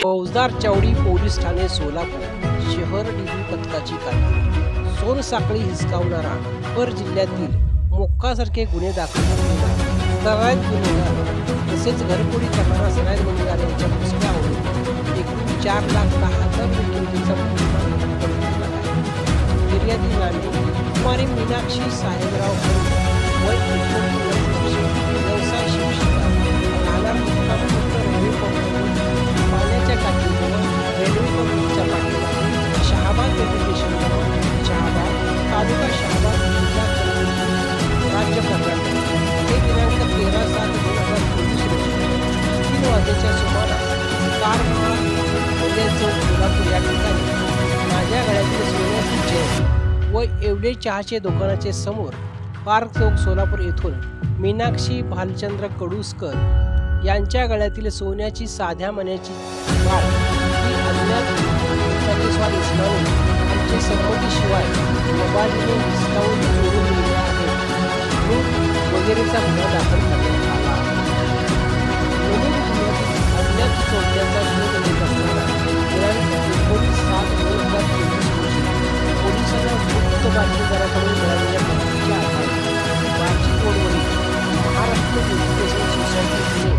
फौजदार चावडी पोलीस ठाणे सोलापूर शहर डीबी पथकाची कामगिरी। सोनसाखळी हिसकावणारा पर जिल्ह्यातील मोक्कासारखे गुन्हे दाखल करणारा सराईत गुन्हेगार तसेच घरफोडी करणारा सराईत गुन्हेगार यांच्या मुसक्यावरून एकूण 4,10,000 किमतीचा फिर्यादी नामे कुमारी मीनाक्षी साहेबराव वय 19 वर्ष, व्यवसाय शिवशिका, राहणार मुक्काम रेल्वे पंप पाण्याच्या टाकीजवळ रेल्वे पंपच्या पाठीमागे शहाबाद रेल्वे स्टेशनजवळ शहाबाद तालुका शहाबाद जिल्हा राज्य कर्नाटक हे दिनांक 13/7/2024 रोजी 3 वाजेच्या सुमारास कार चौक सोलापूर या ठिकाणी माझ्या गळ्यातील सोन्याची चेन व एवढे चहाचे दुकानाचे समोर पार्क चौक सोलापूर येथून मीनाक्षी भालचंद्र कडुसकर यांच्या गळ्यातील सोन्याची साध्या मण्याची वाळ ही अज्ञात सतीस्वाद हिसकावून आमच्या संमतीशिवाय मोबाईलने हिसकावून चोरून नेले आहेत वगैरेचा गुन्हा दाखल करण्यात आला। अज्ञात चोरट्याचा शोध घेत असताना दिनांक 19/7/2024 रोजी पोलिसांना गुप्त बातमीदाराकडून मिळालेल्या माहितीच्या आधारे वाची रोडवरील महाराष्ट्र एज्युकेशन सोसायटी पुणे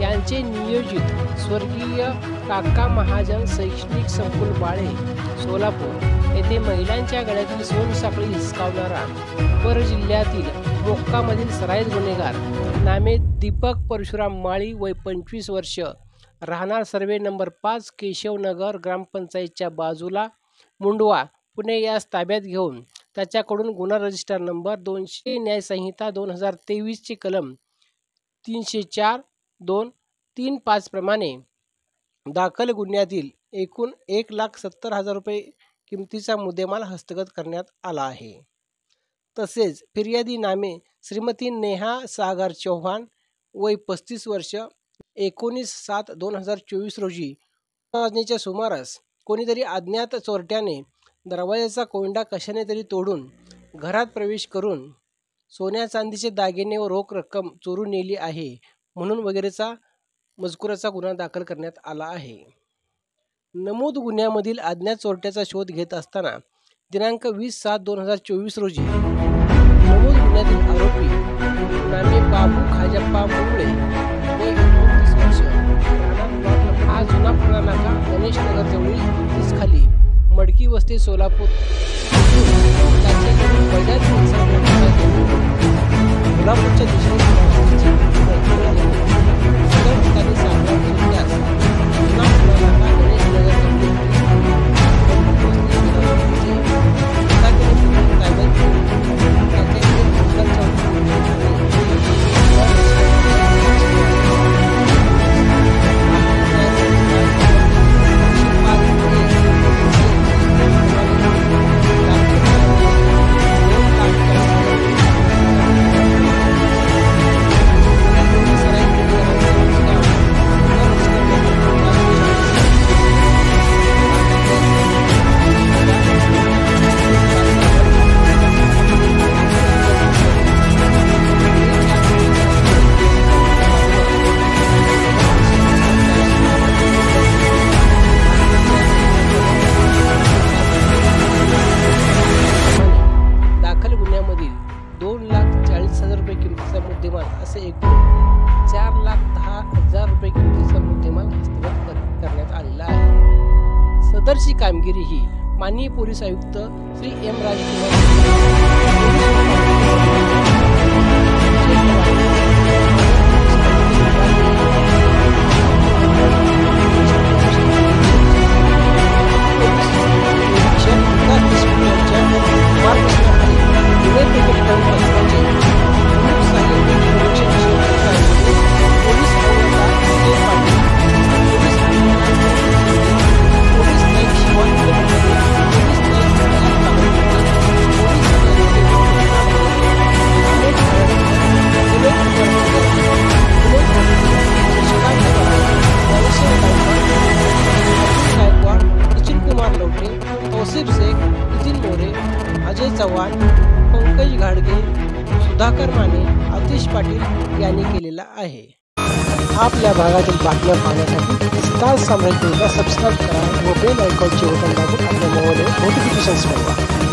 यांचे नियोजित स्वर्गीय काका महाजन शैक्षणिक संकुल बाळे सोलापूर येथे महिलांच्या गळ्यातील सोनसाखळी हिसकावणारा पर जिल्ह्यातील मोक्कामधील सराईत गुन्हेगार नामे दीपक परशुराम माळी वय 25 वर्ष, राहणार सर्वे नंबर 5 केशवनगर ग्रामपंचायतच्या बाजूला मुंडवा पुणे यास ताब्यात घेऊन त्याच्याकडून गुन्हा रजिस्टर नंबर 200 न्यायसंहिता 2023 चे कलम 304(2)(3)(5) प्रमाणे दाखल गुन्ह्यातील एकूण 1,70,000 रुपये किमतीचा मुद्देमाल हस्तगत करण्यात आला आहे। तसेच फिर्यादी नामे श्रीमती नेहा सागर चौहान वय 35 वर्ष 19/7/2024 रोजी वाजण्याच्या सुमारास कोणीतरी अज्ञात चोरट्याने दरवाजाचा कोंडा कशाने तरी तोडून घरात प्रवेश करून सोन्या चांदीचे दागिने व रोख रक्कम चोरून नेली आहे म्हणून वगैरेचा मजकुराचा गुन्हा दाखल करण्यात आला आहे। नमूद गुन्ह्यामधील अज्ञात चोरट्याचा शोध घेत असताना दिनांक 20/7/2024 रोजी नमूद गुन्ह्यातील आरोपी नामे बाबू खाजप्पा मुंगळे वय 29 वर्ष, हा जुना पुरा नाका गणेश नगर जवळील खाली मडकी वस्ती सोलापूर सोलापूरच्या दिशेने असे एकूण 4,10,000 रुपये किमतीचा मुद्देमाल हस्तगत करण्यात आलेला आहे। सदरची कामगिरी ही माननीय पोलीस आयुक्त श्री एम अजय चव्हाण, पंकज घाडगे, सुधाकर माने, आतिश पाटील यांनी केलेला आहे। आपल्या भागातील बातम्या पाहण्यासाठी स्टार साम्राज्यला सबस्क्राईब करा व बेल आयकॉनचे बटन दाबून आपल्या मोबाईलवर नोटिफिकेशन्स मिळवा.